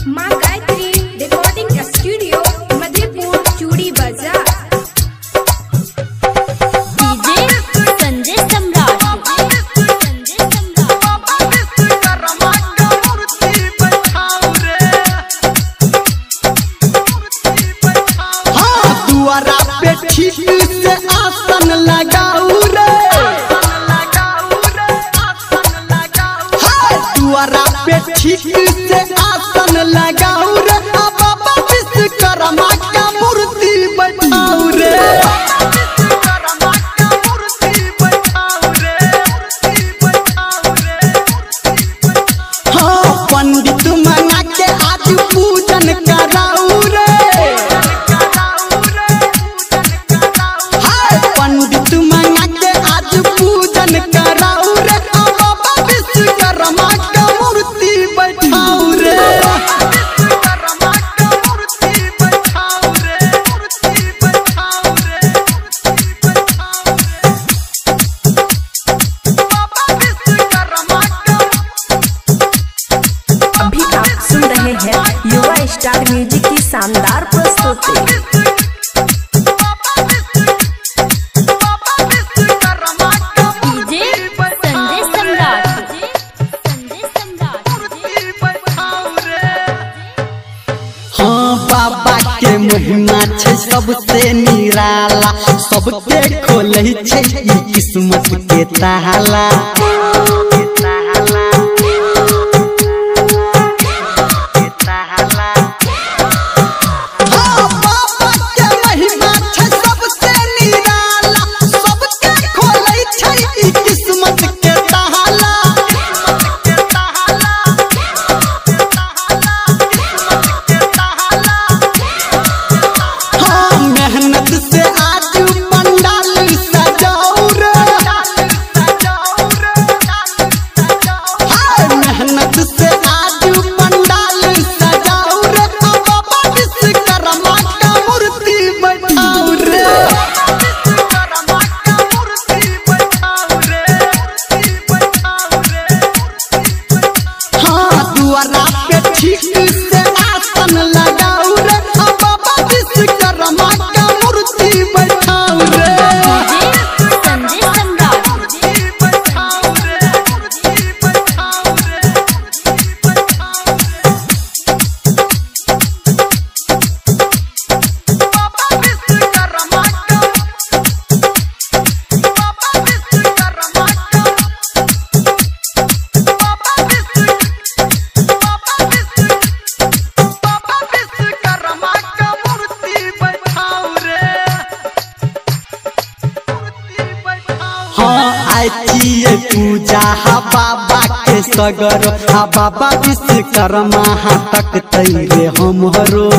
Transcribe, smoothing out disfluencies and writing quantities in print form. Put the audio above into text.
माँ Gayatri recording studio Madhepur चूड़ी बाजार। डीजे संजय सम्राट। दुआरा पे ठीक से आसन लगाऊ रे, दुआरा पे ठीक से आसन लगाऊ रे, बाबा विश्वकर्मा का मूर्ति बैठाऊ रे। हाँ पंडित मंगा के आज पूजन कराऊ रे, पंडित मंगा के आज पूजन कराऊ रे, बाबा विश्वकर्मा का मूर्ति बैठाऊ रे। अभी आप सुन रहे हैं युवा स्टार म्यूजिक की शानदार प्रस्तुति। डीजे संजय सम्राट। हाँ बाबा के महिमा छै सबसे निराला, सबके खोले छै ई किस्मत के ताला। हाँ बाबा के महिमा छै सबसे निराला, सबके खोले छै ई किस्मत के ताला। हाँ मेहनत से आज पंडाल सजाऊ रे, हाँ मेहनत से आज पंडाल सजाऊ रे, बाबा विश्वकर्मा का मूर्ति बैठाऊ रे। हाँ दुआरा पे ठीक से आसन लगाऊ रे, बाबा विश्वकर्मा का मूर्ति बैठाऊ रे। संजय सम्राट। हाँ आइए पूजा हा बाबा के सगर, हा बाबा विश्वकर्मा हा तक तैरे हमरो।